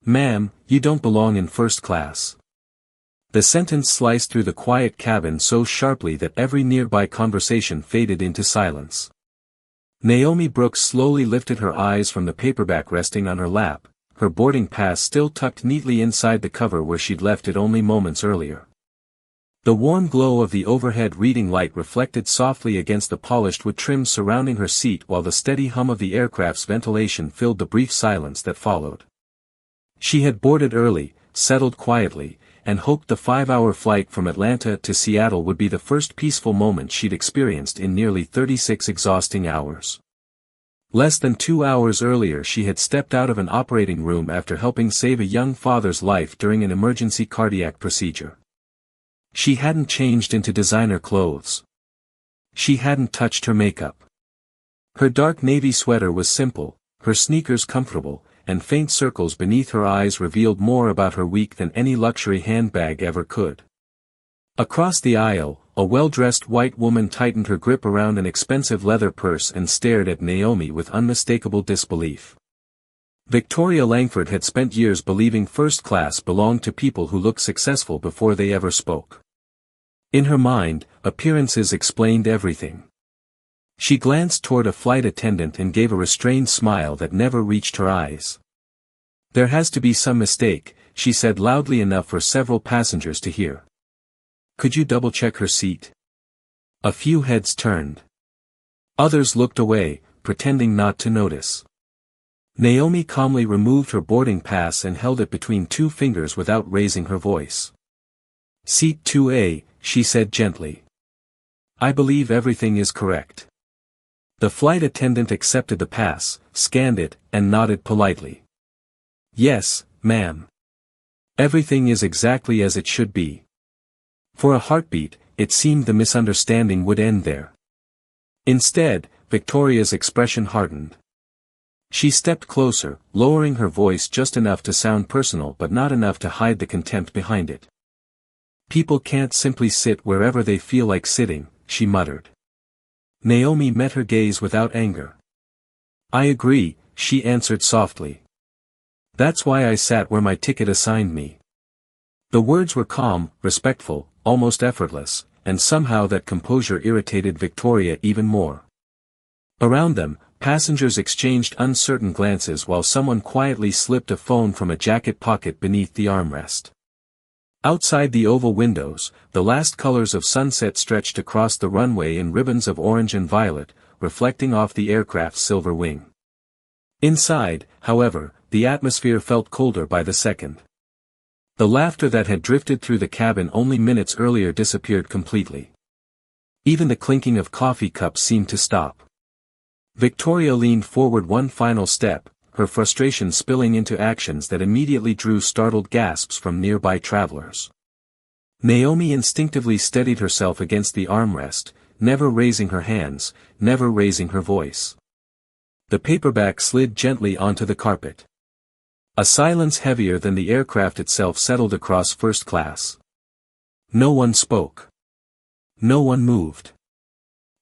Ma'am, you don't belong in first class. The sentence sliced through the quiet cabin so sharply that every nearby conversation faded into silence. Naomi Brooks slowly lifted her eyes from the paperback resting on her lap, her boarding pass still tucked neatly inside the cover where she'd left it only moments earlier. The warm glow of the overhead reading light reflected softly against the polished wood trim surrounding her seat while the steady hum of the aircraft's ventilation filled the brief silence that followed. She had boarded early, settled quietly, and hoped the 5-hour flight from Atlanta to Seattle would be the first peaceful moment she'd experienced in nearly 36 exhausting hours. Less than 2 hours earlier she had stepped out of an operating room after helping save a young father's life during an emergency cardiac procedure. She hadn't changed into designer clothes. She hadn't touched her makeup. Her dark navy sweater was simple, her sneakers comfortable, and faint circles beneath her eyes revealed more about her week than any luxury handbag ever could. Across the aisle, a well-dressed white woman tightened her grip around an expensive leather purse and stared at Naomi with unmistakable disbelief. Victoria Langford had spent years believing first class belonged to people who looked successful before they ever spoke. In her mind, appearances explained everything. She glanced toward a flight attendant and gave a restrained smile that never reached her eyes. "There has to be some mistake," she said loudly enough for several passengers to hear. "Could you double-check her seat?" A few heads turned. Others looked away, pretending not to notice. Naomi calmly removed her boarding pass and held it between two fingers without raising her voice. "Seat 2A, she said gently. "I believe everything is correct." The flight attendant accepted the pass, scanned it, and nodded politely. "Yes, ma'am. Everything is exactly as it should be." For a heartbeat, it seemed the misunderstanding would end there. Instead, Victoria's expression hardened. She stepped closer, lowering her voice just enough to sound personal but not enough to hide the contempt behind it. "People can't simply sit wherever they feel like sitting," she muttered. Naomi met her gaze without anger. "I agree," she answered softly. "That's why I sat where my ticket assigned me." The words were calm, respectful, almost effortless, and somehow that composure irritated Victoria even more. Around them, passengers exchanged uncertain glances while someone quietly slipped a phone from a jacket pocket beneath the armrest. Outside the oval windows, the last colors of sunset stretched across the runway in ribbons of orange and violet, reflecting off the aircraft's silver wing. Inside, however, the atmosphere felt colder by the second. The laughter that had drifted through the cabin only minutes earlier disappeared completely. Even the clinking of coffee cups seemed to stop. Victoria leaned forward one final step, her frustration spilling into actions that immediately drew startled gasps from nearby travelers. Naomi instinctively steadied herself against the armrest, never raising her hands, never raising her voice. The paperback slid gently onto the carpet. A silence heavier than the aircraft itself settled across first class. No one spoke. No one moved.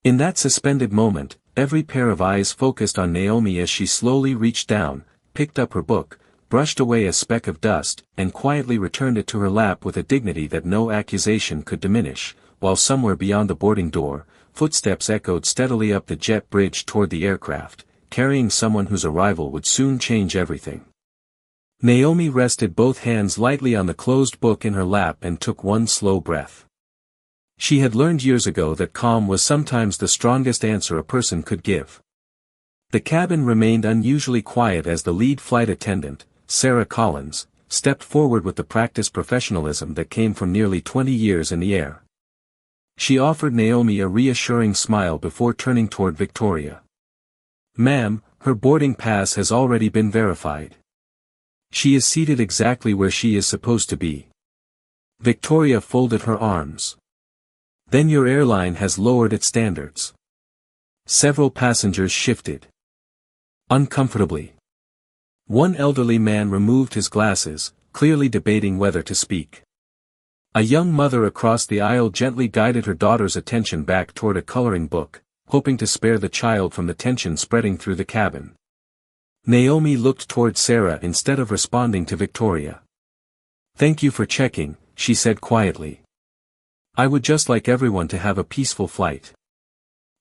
In that suspended moment, every pair of eyes focused on Naomi as she slowly reached down, picked up her book, brushed away a speck of dust, and quietly returned it to her lap with a dignity that no accusation could diminish, while somewhere beyond the boarding door, footsteps echoed steadily up the jet bridge toward the aircraft, carrying someone whose arrival would soon change everything. Naomi rested both hands lightly on the closed book in her lap and took one slow breath. She had learned years ago that calm was sometimes the strongest answer a person could give. The cabin remained unusually quiet as the lead flight attendant, Sarah Collins, stepped forward with the practiced professionalism that came from nearly 20 years in the air. She offered Naomi a reassuring smile before turning toward Victoria. "Ma'am, her boarding pass has already been verified. She is seated exactly where she is supposed to be." Victoria folded her arms. "Then your airline has lowered its standards." Several passengers shifted uncomfortably. One elderly man removed his glasses, clearly debating whether to speak. A young mother across the aisle gently guided her daughter's attention back toward a coloring book, hoping to spare the child from the tension spreading through the cabin. Naomi looked toward Sarah instead of responding to Victoria. "Thank you for checking," she said quietly. "I would just like everyone to have a peaceful flight."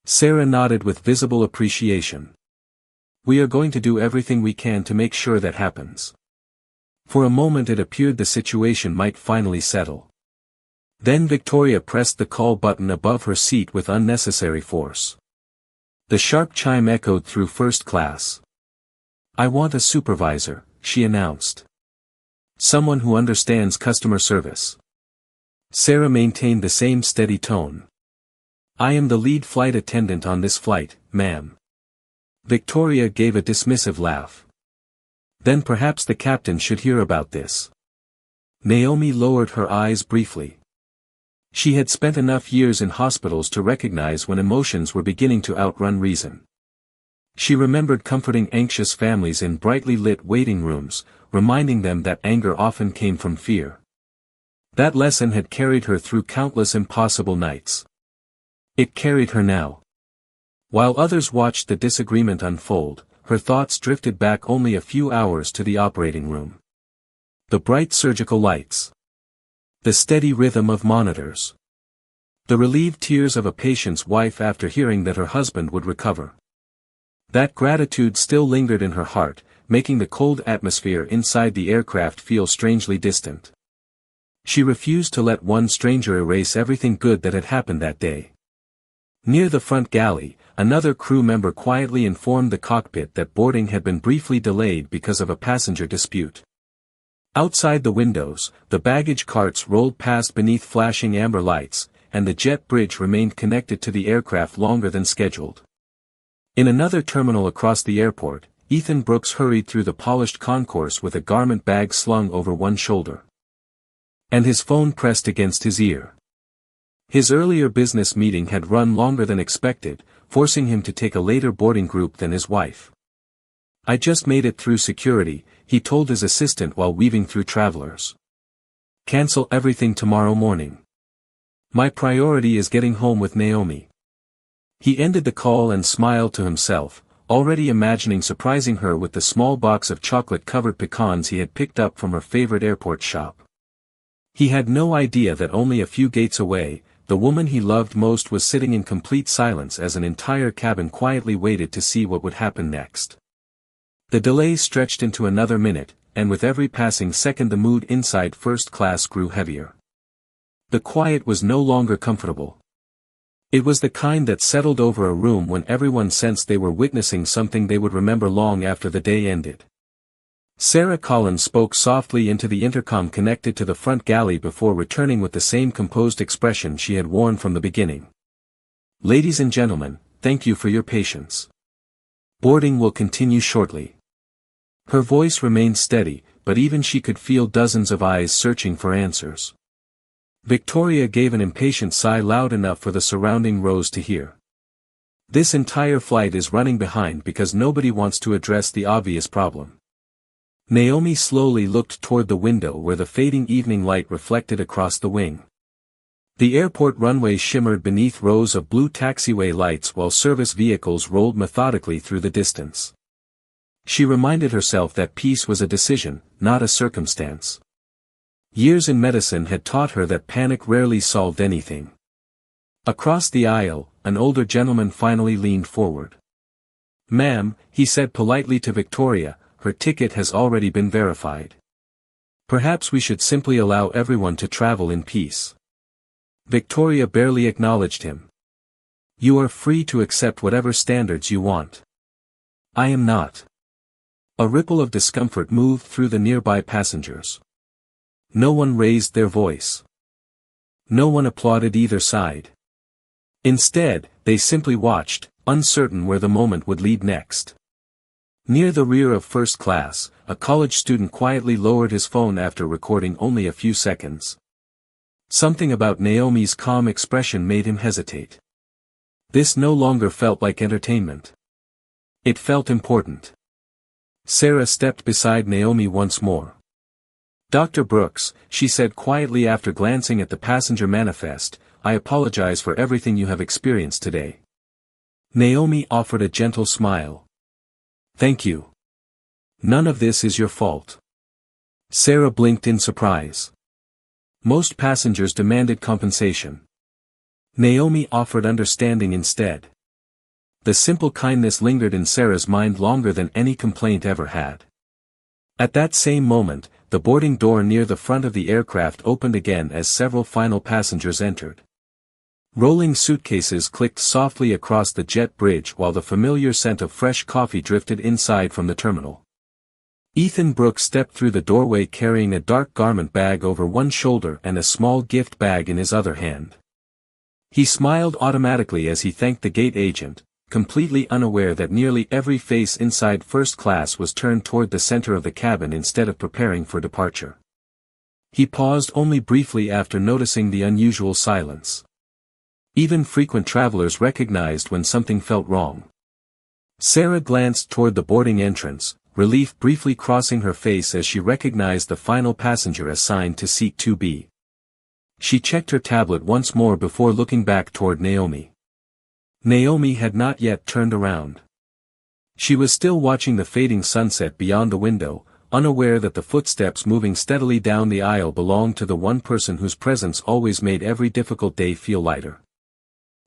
Sarah nodded with visible appreciation. "We are going to do everything we can to make sure that happens." For a moment it appeared the situation might finally settle. Then Victoria pressed the call button above her seat with unnecessary force. The sharp chime echoed through first class. "I want a supervisor," she announced. "Someone who understands customer service." Sarah maintained the same steady tone. "I am the lead flight attendant on this flight, ma'am." Victoria gave a dismissive laugh. "Then perhaps the captain should hear about this." Naomi lowered her eyes briefly. She had spent enough years in hospitals to recognize when emotions were beginning to outrun reason. She remembered comforting anxious families in brightly lit waiting rooms, reminding them that anger often came from fear. That lesson had carried her through countless impossible nights. It carried her now. While others watched the disagreement unfold, her thoughts drifted back only a few hours to the operating room. The bright surgical lights. The steady rhythm of monitors. The relieved tears of a patient's wife after hearing that her husband would recover. That gratitude still lingered in her heart, making the cold atmosphere inside the aircraft feel strangely distant. She refused to let one stranger erase everything good that had happened that day. Near the front galley, another crew member quietly informed the cockpit that boarding had been briefly delayed because of a passenger dispute. Outside the windows, the baggage carts rolled past beneath flashing amber lights, and the jet bridge remained connected to the aircraft longer than scheduled. In another terminal across the airport, Ethan Brooks hurried through the polished concourse with a garment bag slung over one shoulder. And his phone pressed against his ear. His earlier business meeting had run longer than expected, forcing him to take a later boarding group than his wife. "I just made it through security," he told his assistant while weaving through travelers. "Cancel everything tomorrow morning. My priority is getting home with Naomi." He ended the call and smiled to himself, already imagining surprising her with the small box of chocolate-covered pecans he had picked up from her favorite airport shop. He had no idea that only a few gates away, the woman he loved most was sitting in complete silence as an entire cabin quietly waited to see what would happen next. The delay stretched into another minute, and with every passing second the mood inside first class grew heavier. The quiet was no longer comfortable. It was the kind that settled over a room when everyone sensed they were witnessing something they would remember long after the day ended. Sarah Collins spoke softly into the intercom connected to the front galley before returning with the same composed expression she had worn from the beginning. "Ladies and gentlemen, thank you for your patience. Boarding will continue shortly." Her voice remained steady, but even she could feel dozens of eyes searching for answers. Victoria gave an impatient sigh loud enough for the surrounding rows to hear. "This entire flight is running behind because nobody wants to address the obvious problem." Naomi slowly looked toward the window where the fading evening light reflected across the wing. The airport runway shimmered beneath rows of blue taxiway lights while service vehicles rolled methodically through the distance. She reminded herself that peace was a decision, not a circumstance. Years in medicine had taught her that panic rarely solved anything. Across the aisle, an older gentleman finally leaned forward. "Ma'am," he said politely to Victoria, "her ticket has already been verified. Perhaps we should simply allow everyone to travel in peace." Victoria barely acknowledged him. "You are free to accept whatever standards you want." "I am not." A ripple of discomfort moved through the nearby passengers. No one raised their voice. No one applauded either side. Instead, they simply watched, uncertain where the moment would lead next. Near the rear of first class, a college student quietly lowered his phone after recording only a few seconds. Something about Naomi's calm expression made him hesitate. This no longer felt like entertainment. It felt important. Sarah stepped beside Naomi once more. "Dr. Brooks," she said quietly after glancing at the passenger manifest, "I apologize for everything you have experienced today." Naomi offered a gentle smile. "Thank you. None of this is your fault. Sarah blinked in surprise. Most passengers demanded compensation. Naomi offered understanding instead. The simple kindness lingered in Sarah's mind longer than any complaint ever had. At that same moment, the boarding door near the front of the aircraft opened again as several final passengers entered. Rolling suitcases clicked softly across the jet bridge while the familiar scent of fresh coffee drifted inside from the terminal. Ethan Brooks stepped through the doorway carrying a dark garment bag over one shoulder and a small gift bag in his other hand. He smiled automatically as he thanked the gate agent, completely unaware that nearly every face inside first class was turned toward the center of the cabin instead of preparing for departure. He paused only briefly after noticing the unusual silence. Even frequent travelers recognized when something felt wrong. Sarah glanced toward the boarding entrance, relief briefly crossing her face as she recognized the final passenger assigned to seat 2B. She checked her tablet once more before looking back toward Naomi. Naomi had not yet turned around. She was still watching the fading sunset beyond the window, unaware that the footsteps moving steadily down the aisle belonged to the one person whose presence always made every difficult day feel lighter.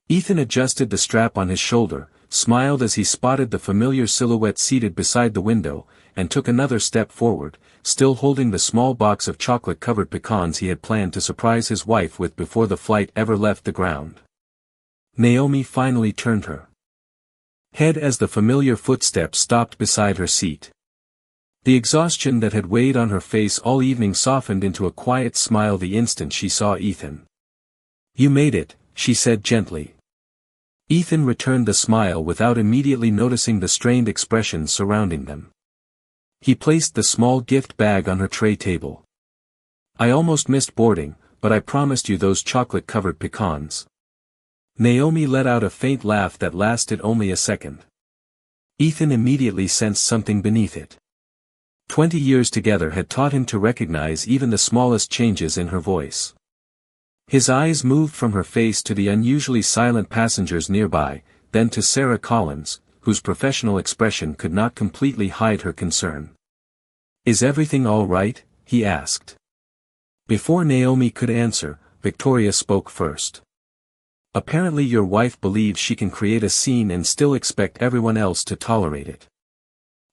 Ethan adjusted the strap on his shoulder, smiled as he spotted the familiar silhouette seated beside the window, and took another step forward, still holding the small box of chocolate-covered pecans he had planned to surprise his wife with before the flight ever left the ground. Naomi finally turned her head as the familiar footsteps stopped beside her seat. The exhaustion that had weighed on her face all evening softened into a quiet smile the instant she saw Ethan. "You made it," she said gently. Ethan returned the smile without immediately noticing the strained expressions surrounding them. He placed the small gift bag on her tray table. "I almost missed boarding, but I promised you those chocolate-covered pecans." Naomi let out a faint laugh that lasted only a second. Ethan immediately sensed something beneath it. 20 years together had taught him to recognize even the smallest changes in her voice. His eyes moved from her face to the unusually silent passengers nearby, then to Sarah Collins, whose professional expression could not completely hide her concern. "Is everything all right?" he asked. Before Naomi could answer, Victoria spoke first. "Apparently your wife believes she can create a scene and still expect everyone else to tolerate it."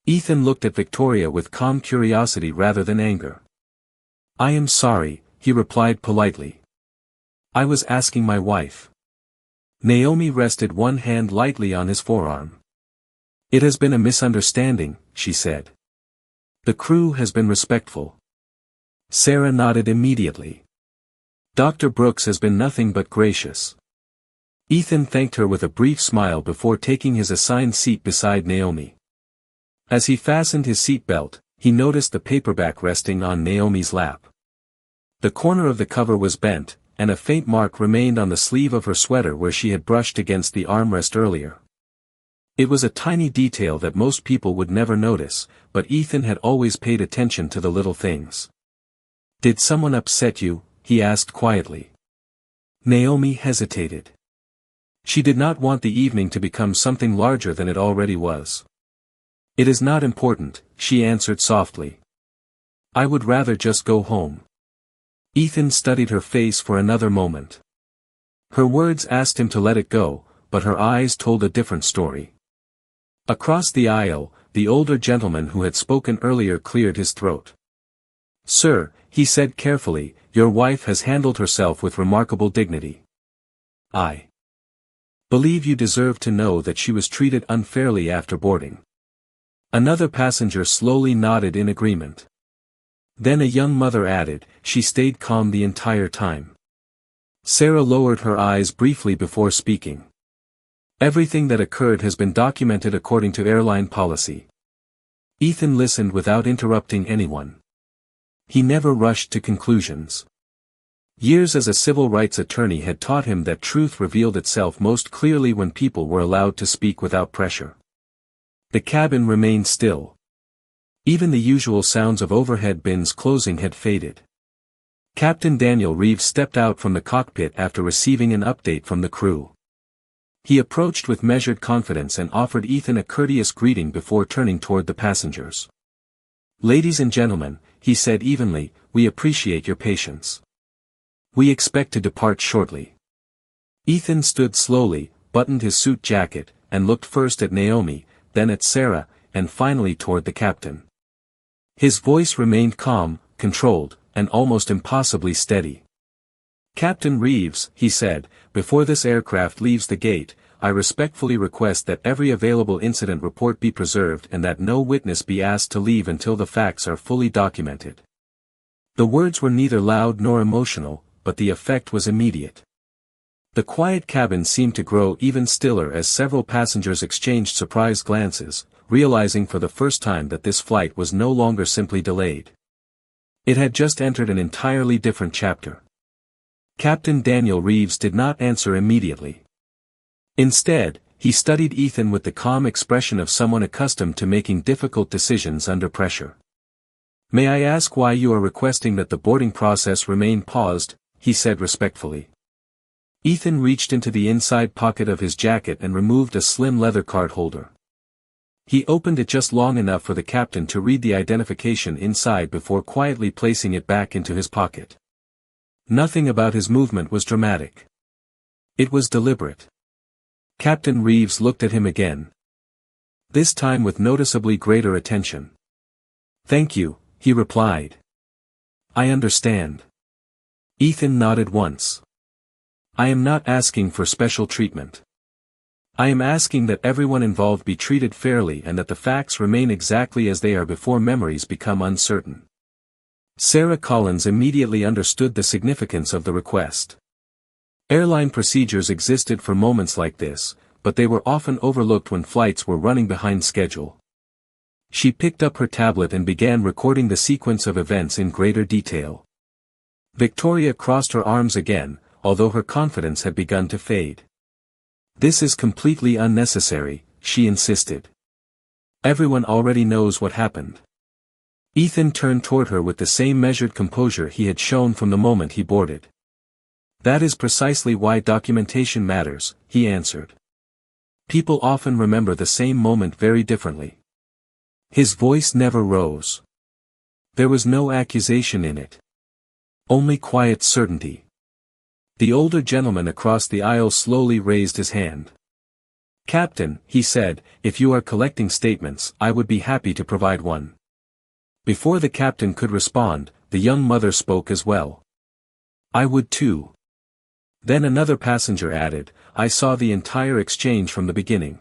Ethan looked at Victoria with calm curiosity rather than anger. "I am sorry," he replied politely. "I was asking my wife." Naomi rested one hand lightly on his forearm. "It has been a misunderstanding," she said. "The crew has been respectful." Sarah nodded immediately. "Dr. Brooks has been nothing but gracious." Ethan thanked her with a brief smile before taking his assigned seat beside Naomi. As he fastened his seatbelt, he noticed the paperback resting on Naomi's lap. The corner of the cover was bent, and a faint mark remained on the sleeve of her sweater where she had brushed against the armrest earlier. It was a tiny detail that most people would never notice, but Ethan had always paid attention to the little things. "Did someone upset you?" he asked quietly. Naomi hesitated. She did not want the evening to become something larger than it already was. "It is not important," she answered softly. "I would rather just go home." Ethan studied her face for another moment. Her words asked him to let it go, but her eyes told a different story. Across the aisle, the older gentleman who had spoken earlier cleared his throat. "Sir," he said carefully, "your wife has handled herself with remarkable dignity. I believe you deserve to know that she was treated unfairly after boarding." Another passenger slowly nodded in agreement. Then a young mother added, "She stayed calm the entire time." Sarah lowered her eyes briefly before speaking. "Everything that occurred has been documented according to airline policy." Ethan listened without interrupting anyone. He never rushed to conclusions. Years as a civil rights attorney had taught him that truth revealed itself most clearly when people were allowed to speak without pressure. The cabin remained still. Even the usual sounds of overhead bins closing had faded. Captain Daniel Reeves stepped out from the cockpit after receiving an update from the crew. He approached with measured confidence and offered Ethan a courteous greeting before turning toward the passengers. "Ladies and gentlemen," he said evenly, "we appreciate your patience. We expect to depart shortly." Ethan stood slowly, buttoned his suit jacket, and looked first at Naomi, then at Sarah, and finally toward the captain. His voice remained calm, controlled, and almost impossibly steady. "Captain Reeves," he said, "before this aircraft leaves the gate, I respectfully request that every available incident report be preserved and that no witness be asked to leave until the facts are fully documented." The words were neither loud nor emotional, but the effect was immediate. The quiet cabin seemed to grow even stiller as several passengers exchanged surprised glances, realizing for the first time that this flight was no longer simply delayed. It had just entered an entirely different chapter. Captain Daniel Reeves did not answer immediately. Instead, he studied Ethan with the calm expression of someone accustomed to making difficult decisions under pressure. "May I ask why you are requesting that the boarding process remain paused?" he said respectfully. Ethan reached into the inside pocket of his jacket and removed a slim leather card holder. He opened it just long enough for the captain to read the identification inside before quietly placing it back into his pocket. Nothing about his movement was dramatic. It was deliberate. Captain Reeves looked at him again. This time with noticeably greater attention. "Thank you," he replied. "I understand." Ethan nodded once. "I am not asking for special treatment. I am asking that everyone involved be treated fairly and that the facts remain exactly as they are before memories become uncertain." Sarah Collins immediately understood the significance of the request. Airline procedures existed for moments like this, but they were often overlooked when flights were running behind schedule. She picked up her tablet and began recording the sequence of events in greater detail. Victoria crossed her arms again, although her confidence had begun to fade. "This is completely unnecessary," she insisted. "Everyone already knows what happened." Ethan turned toward her with the same measured composure he had shown from the moment he boarded. "That is precisely why documentation matters," he answered. "People often remember the same moment very differently." His voice never rose. There was no accusation in it. Only quiet certainty. The older gentleman across the aisle slowly raised his hand. "Captain," he said, "if you are collecting statements, I would be happy to provide one." Before the captain could respond, the young mother spoke as well. "I would too." Then another passenger added, "I saw the entire exchange from the beginning."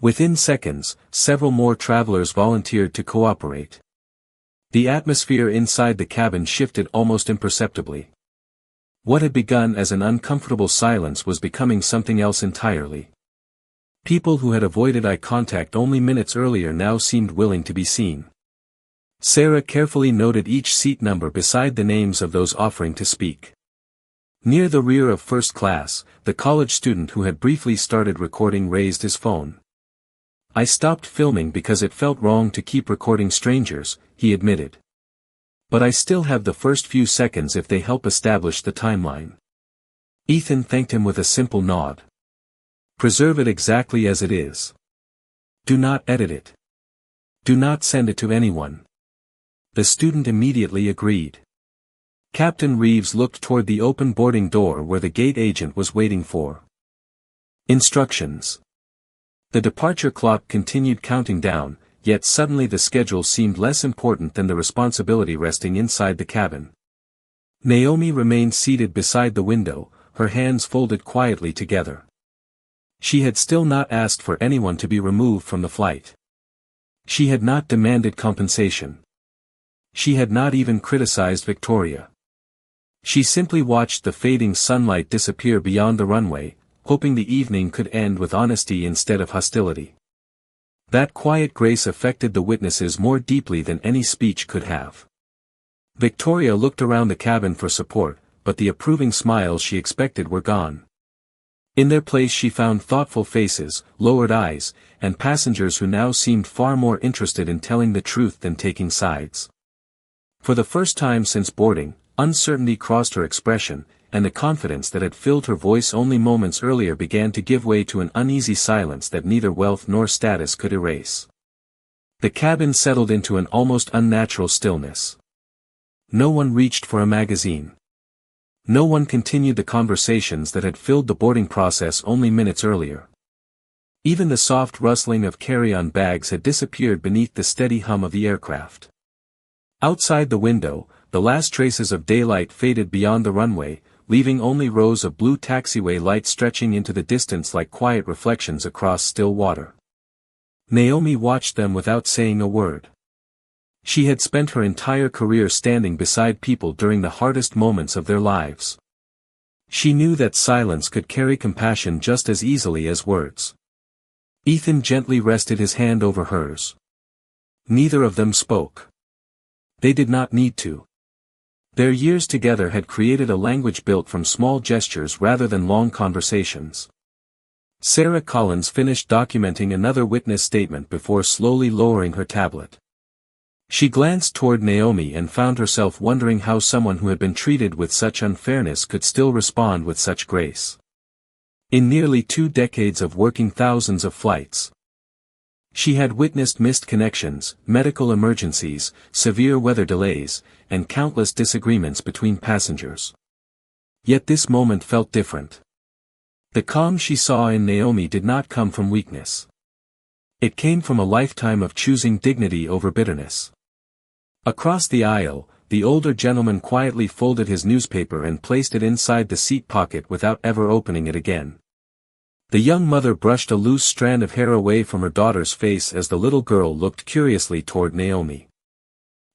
Within seconds, several more travelers volunteered to cooperate. The atmosphere inside the cabin shifted almost imperceptibly. What had begun as an uncomfortable silence was becoming something else entirely. People who had avoided eye contact only minutes earlier now seemed willing to be seen. Sarah carefully noted each seat number beside the names of those offering to speak. Near the rear of first class, the college student who had briefly started recording raised his phone. "I stopped filming because it felt wrong to keep recording strangers," he admitted. "But I still have the first few seconds if they help establish the timeline." Ethan thanked him with a simple nod. "Preserve it exactly as it is. Do not edit it. Do not send it to anyone." The student immediately agreed. Captain Reeves looked toward the open boarding door where the gate agent was waiting for instructions. The departure clock continued counting down, yet suddenly the schedule seemed less important than the responsibility resting inside the cabin. Naomi remained seated beside the window, her hands folded quietly together. She had still not asked for anyone to be removed from the flight. She had not demanded compensation. She had not even criticized Victoria. She simply watched the fading sunlight disappear beyond the runway, hoping the evening could end with honesty instead of hostility. That quiet grace affected the witnesses more deeply than any speech could have. Victoria looked around the cabin for support, but the approving smiles she expected were gone. In their place she found thoughtful faces, lowered eyes, and passengers who now seemed far more interested in telling the truth than taking sides. For the first time since boarding, uncertainty crossed her expression, and the confidence that had filled her voice only moments earlier began to give way to an uneasy silence that neither wealth nor status could erase. The cabin settled into an almost unnatural stillness. No one reached for a magazine. No one continued the conversations that had filled the boarding process only minutes earlier. Even the soft rustling of carry-on bags had disappeared beneath the steady hum of the aircraft. Outside the window, the last traces of daylight faded beyond the runway, leaving only rows of blue taxiway lights stretching into the distance like quiet reflections across still water. Naomi watched them without saying a word. She had spent her entire career standing beside people during the hardest moments of their lives. She knew that silence could carry compassion just as easily as words. Ethan gently rested his hand over hers. Neither of them spoke. They did not need to. Their years together had created a language built from small gestures rather than long conversations. Sarah Collins finished documenting another witness statement before slowly lowering her tablet. She glanced toward Naomi and found herself wondering how someone who had been treated with such unfairness could still respond with such grace. In nearly 2 decades of working thousands of flights, she had witnessed missed connections, medical emergencies, severe weather delays, and countless disagreements between passengers. Yet this moment felt different. The calm she saw in Naomi did not come from weakness. It came from a lifetime of choosing dignity over bitterness. Across the aisle, the older gentleman quietly folded his newspaper and placed it inside the seat pocket without ever opening it again. The young mother brushed a loose strand of hair away from her daughter's face as the little girl looked curiously toward Naomi.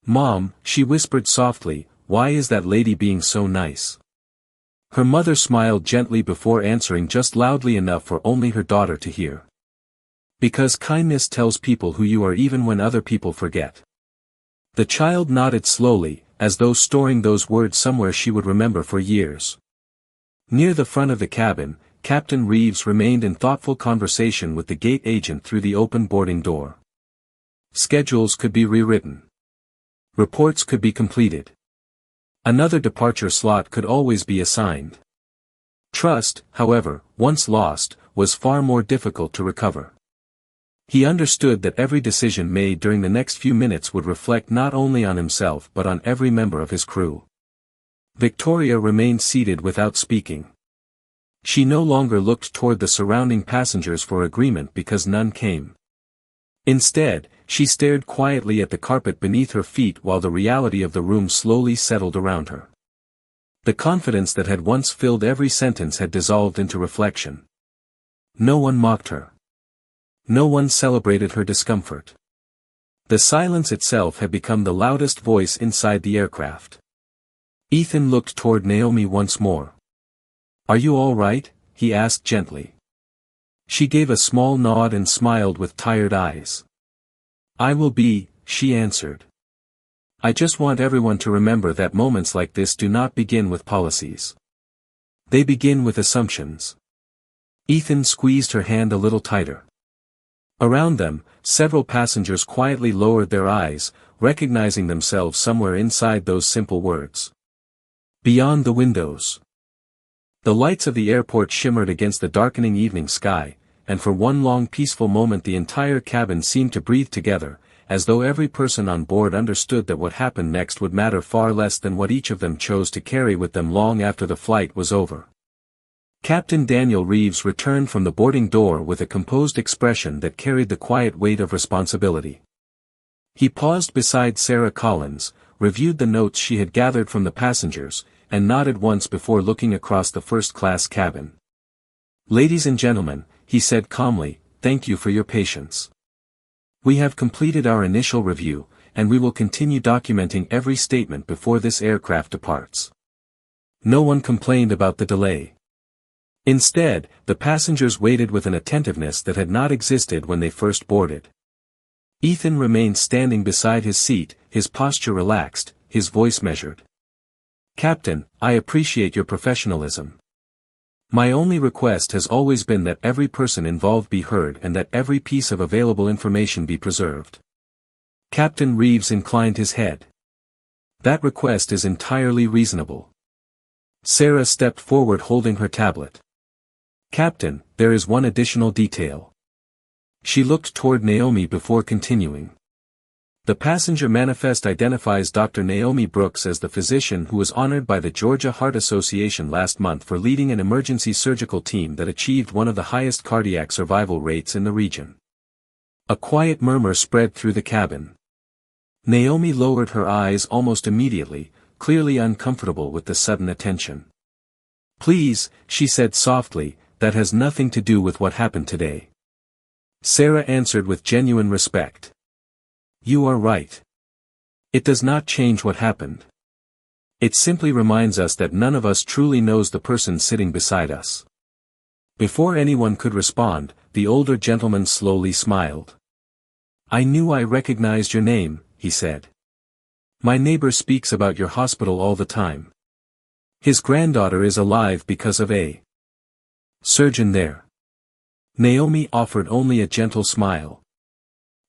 "Mom," she whispered softly, "why is that lady being so nice?" Her mother smiled gently before answering just loudly enough for only her daughter to hear. "Because kindness tells people who you are even when other people forget." The child nodded slowly, as though storing those words somewhere she would remember for years. Near the front of the cabin, Captain Reeves remained in thoughtful conversation with the gate agent through the open boarding door. Schedules could be rewritten. Reports could be completed. Another departure slot could always be assigned. Trust, however, once lost, was far more difficult to recover. He understood that every decision made during the next few minutes would reflect not only on himself but on every member of his crew. Victoria remained seated without speaking. She no longer looked toward the surrounding passengers for agreement because none came. Instead, she stared quietly at the carpet beneath her feet while the reality of the room slowly settled around her. The confidence that had once filled every sentence had dissolved into reflection. No one mocked her. No one celebrated her discomfort. The silence itself had become the loudest voice inside the aircraft. Ethan looked toward Naomi once more. "Are you all right?" he asked gently. She gave a small nod and smiled with tired eyes. "I will be," she answered. "I just want everyone to remember that moments like this do not begin with policies. They begin with assumptions." Ethan squeezed her hand a little tighter. Around them, several passengers quietly lowered their eyes, recognizing themselves somewhere inside those simple words. Beyond the windows, the lights of the airport shimmered against the darkening evening sky, and for one long peaceful moment the entire cabin seemed to breathe together, as though every person on board understood that what happened next would matter far less than what each of them chose to carry with them long after the flight was over. Captain Daniel Reeves returned from the boarding door with a composed expression that carried the quiet weight of responsibility. He paused beside Sarah Collins, reviewed the notes she had gathered from the passengers, and nodded once before looking across the first-class cabin. "Ladies and gentlemen," he said calmly, "thank you for your patience. We have completed our initial review, and we will continue documenting every statement before this aircraft departs." No one complained about the delay. Instead, the passengers waited with an attentiveness that had not existed when they first boarded. Ethan remained standing beside his seat, his posture relaxed, his voice measured. "Captain, I appreciate your professionalism. My only request has always been that every person involved be heard and that every piece of available information be preserved." Captain Reeves inclined his head. "That request is entirely reasonable." Sarah stepped forward holding her tablet. "Captain, there is one additional detail." She looked toward Naomi before continuing. The passenger manifest identifies Dr. Naomi Brooks as the physician who was honored by the Georgia Heart Association last month for leading an emergency surgical team that achieved one of the highest cardiac survival rates in the region. A quiet murmur spread through the cabin. Naomi lowered her eyes almost immediately, clearly uncomfortable with the sudden attention. "Please," she said softly, "that has nothing to do with what happened today." Sarah answered with genuine respect. "You are right. It does not change what happened. It simply reminds us that none of us truly knows the person sitting beside us." Before anyone could respond, the older gentleman slowly smiled. "I knew I recognized your name," he said. "My neighbor speaks about your hospital all the time. His granddaughter is alive because of a surgeon there." Naomi offered only a gentle smile.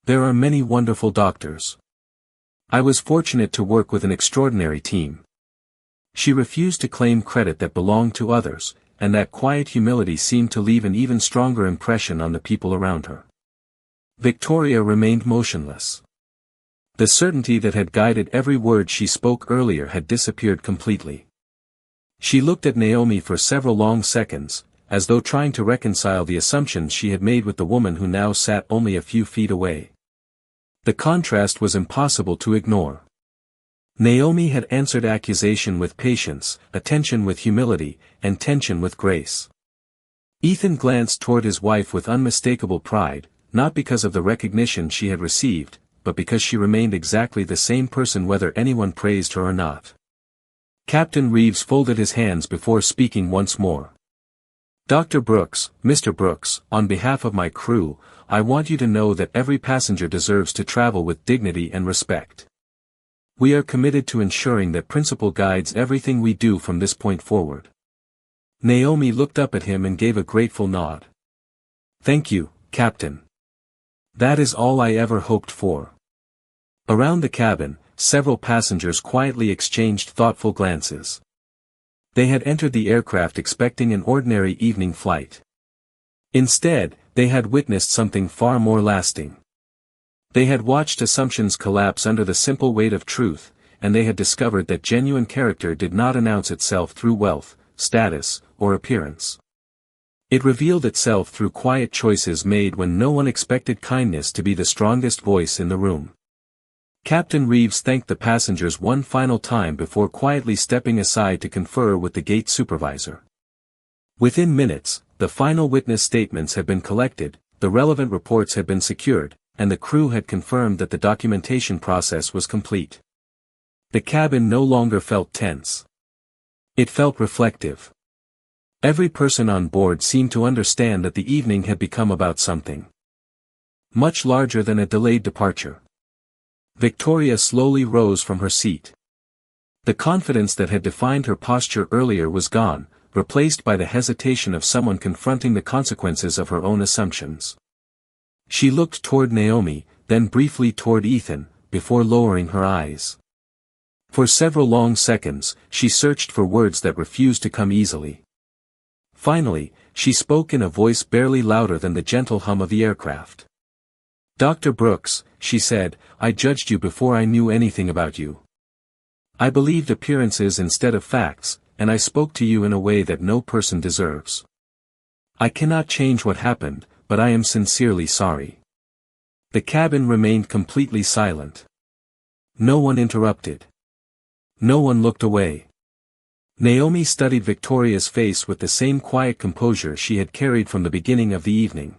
"There are many wonderful doctors. I was fortunate to work with an extraordinary team." She refused to claim credit that belonged to others, and that quiet humility seemed to leave an even stronger impression on the people around her. Victoria remained motionless. The certainty that had guided every word she spoke earlier had disappeared completely. She looked at Naomi for several long seconds, as though trying to reconcile the assumptions she had made with the woman who now sat only a few feet away. The contrast was impossible to ignore. Naomi had answered accusation with patience, attention with humility, and tension with grace. Ethan glanced toward his wife with unmistakable pride, not because of the recognition she had received, but because she remained exactly the same person whether anyone praised her or not. Captain Reeves folded his hands before speaking once more. "Dr. Brooks, Mr. Brooks, on behalf of my crew, I want you to know that every passenger deserves to travel with dignity and respect. We are committed to ensuring that principle guides everything we do from this point forward." Naomi looked up at him and gave a grateful nod. "Thank you, Captain. That is all I ever hoped for." Around the cabin, several passengers quietly exchanged thoughtful glances. They had entered the aircraft expecting an ordinary evening flight. Instead, they had witnessed something far more lasting. They had watched assumptions collapse under the simple weight of truth, and they had discovered that genuine character did not announce itself through wealth, status, or appearance. It revealed itself through quiet choices made when no one expected kindness to be the strongest voice in the room. Captain Reeves thanked the passengers one final time before quietly stepping aside to confer with the gate supervisor. Within minutes, the final witness statements had been collected, the relevant reports had been secured, and the crew had confirmed that the documentation process was complete. The cabin no longer felt tense. It felt reflective. Every person on board seemed to understand that the evening had become about something much larger than a delayed departure. Victoria slowly rose from her seat. The confidence that had defined her posture earlier was gone, replaced by the hesitation of someone confronting the consequences of her own assumptions. She looked toward Naomi, then briefly toward Ethan, before lowering her eyes. For several long seconds, she searched for words that refused to come easily. Finally, she spoke in a voice barely louder than the gentle hum of the aircraft. "Dr. Brooks," she said, "I judged you before I knew anything about you. I believed appearances instead of facts, and I spoke to you in a way that no person deserves. I cannot change what happened, but I am sincerely sorry." The cabin remained completely silent. No one interrupted. No one looked away. Naomi studied Victoria's face with the same quiet composure she had carried from the beginning of the evening.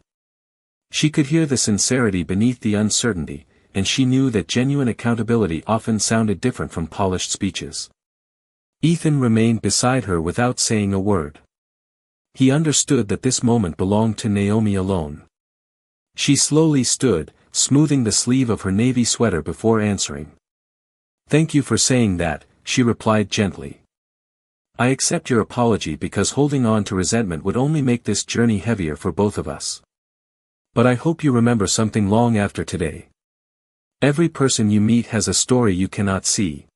She could hear the sincerity beneath the uncertainty, and she knew that genuine accountability often sounded different from polished speeches. Ethan remained beside her without saying a word. He understood that this moment belonged to Naomi alone. She slowly stood, smoothing the sleeve of her navy sweater before answering. "Thank you for saying that," she replied gently. "I accept your apology because holding on to resentment would only make this journey heavier for both of us. But I hope you remember something long after today. Every person you meet has a story you cannot see.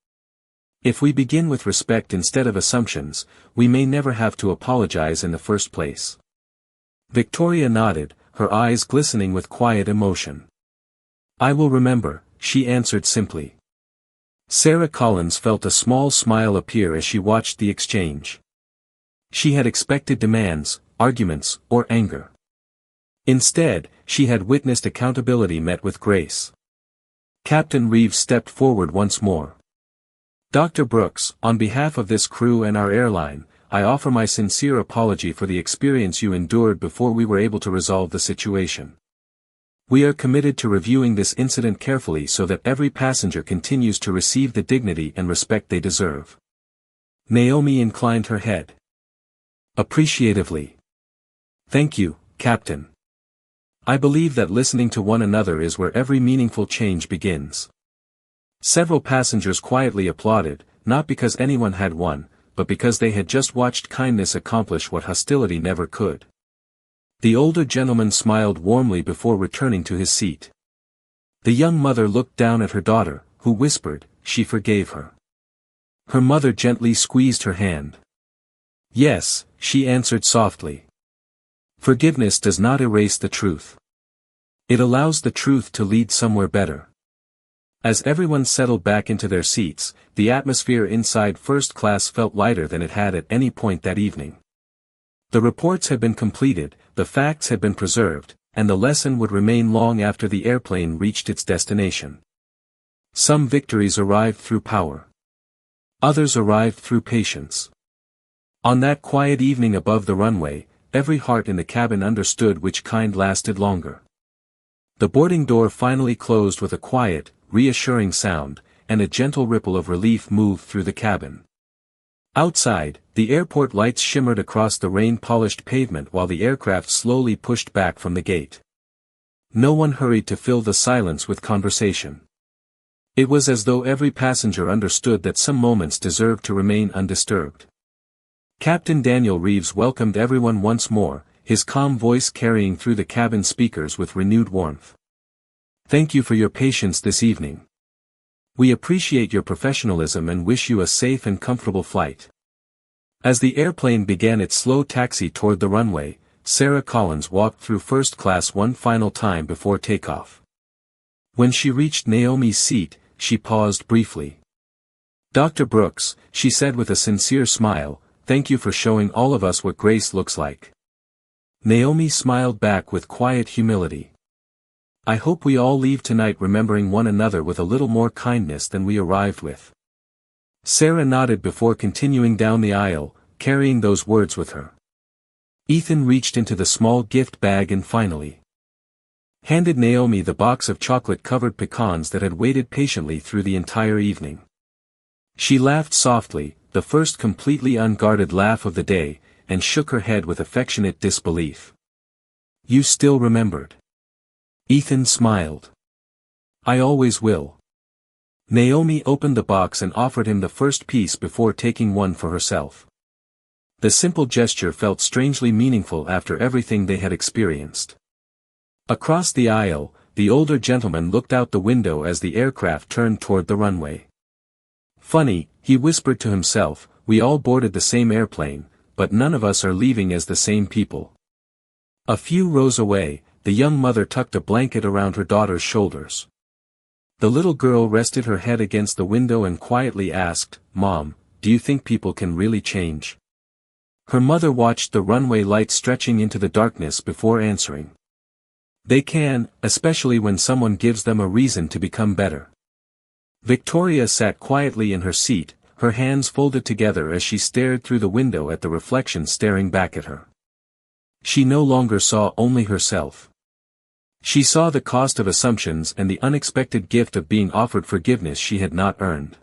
If we begin with respect instead of assumptions, we may never have to apologize in the first place." Victoria nodded, her eyes glistening with quiet emotion. "I will remember," she answered simply. Sarah Collins felt a small smile appear as she watched the exchange. She had expected demands, arguments, or anger. Instead, she had witnessed accountability met with grace. Captain Reeves stepped forward once more. Dr. Brooks, on behalf of this crew and our airline, I offer my sincere apology for the experience you endured before we were able to resolve the situation. We are committed to reviewing this incident carefully so that every passenger continues to receive the dignity and respect they deserve. Naomi inclined her head appreciatively. Thank you, Captain. I believe that listening to one another is where every meaningful change begins. Several passengers quietly applauded, not because anyone had won, but because they had just watched kindness accomplish what hostility never could. The older gentleman smiled warmly before returning to his seat. The young mother looked down at her daughter, who whispered, she forgave her. Her mother gently squeezed her hand. Yes, she answered softly. Forgiveness does not erase the truth. It allows the truth to lead somewhere better. As everyone settled back into their seats, the atmosphere inside first class felt lighter than it had at any point that evening. The reports had been completed, the facts had been preserved, and the lesson would remain long after the airplane reached its destination. Some victories arrived through power. Others arrived through patience. On that quiet evening above the runway, every heart in the cabin understood which kind lasted longer. The boarding door finally closed with a quiet, reassuring sound, and a gentle ripple of relief moved through the cabin. Outside, the airport lights shimmered across the rain-polished pavement while the aircraft slowly pushed back from the gate. No one hurried to fill the silence with conversation. It was as though every passenger understood that some moments deserved to remain undisturbed. Captain Daniel Reeves welcomed everyone once more, his calm voice carrying through the cabin speakers with renewed warmth. Thank you for your patience this evening. We appreciate your professionalism and wish you a safe and comfortable flight. As the airplane began its slow taxi toward the runway, Sarah Collins walked through first class one final time before takeoff. When she reached Naomi's seat, she paused briefly. Dr. Brooks, she said with a sincere smile, thank you for showing all of us what grace looks like. Naomi smiled back with quiet humility. I hope we all leave tonight remembering one another with a little more kindness than we arrived with. Sarah nodded before continuing down the aisle, carrying those words with her. Ethan reached into the small gift bag and finally handed Naomi the box of chocolate-covered pecans that had waited patiently through the entire evening. She laughed softly, the first completely unguarded laugh of the day, and shook her head with affectionate disbelief. You still remembered. Ethan smiled. I always will. Naomi opened the box and offered him the first piece before taking one for herself. The simple gesture felt strangely meaningful after everything they had experienced. Across the aisle, the older gentleman looked out the window as the aircraft turned toward the runway. Funny, he whispered to himself, we all boarded the same airplane, but none of us are leaving as the same people. A few rows away, the young mother tucked a blanket around her daughter's shoulders. The little girl rested her head against the window and quietly asked, Mom, do you think people can really change? Her mother watched the runway lights stretching into the darkness before answering. They can, especially when someone gives them a reason to become better. Victoria sat quietly in her seat, her hands folded together as she stared through the window at the reflection staring back at her. She no longer saw only herself. She saw the cost of assumptions and the unexpected gift of being offered forgiveness she had not earned.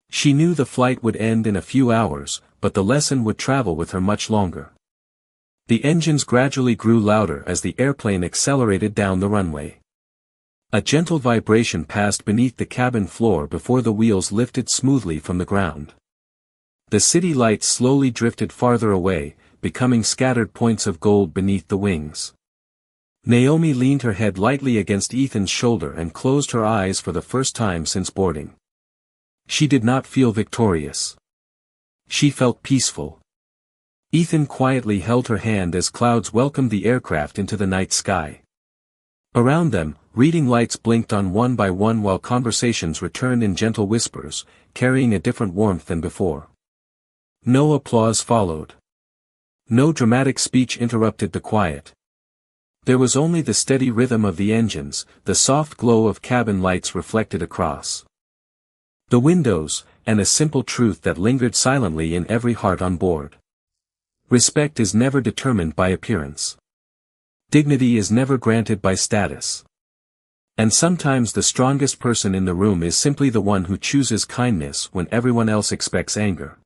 She knew the flight would end in a few hours, but the lesson would travel with her much longer. The engines gradually grew louder as the airplane accelerated down the runway. A gentle vibration passed beneath the cabin floor before the wheels lifted smoothly from the ground. The city lights slowly drifted farther away, becoming scattered points of gold beneath the wings. Naomi leaned her head lightly against Ethan's shoulder and closed her eyes for the first time since boarding. She did not feel victorious. She felt peaceful. Ethan quietly held her hand as clouds welcomed the aircraft into the night sky. Around them, reading lights blinked on one by one while conversations returned in gentle whispers, carrying a different warmth than before. No applause followed. No dramatic speech interrupted the quiet. There was only the steady rhythm of the engines, the soft glow of cabin lights reflected across the windows, and a simple truth that lingered silently in every heart on board. Respect is never determined by appearance. Dignity is never granted by status. And sometimes the strongest person in the room is simply the one who chooses kindness when everyone else expects anger.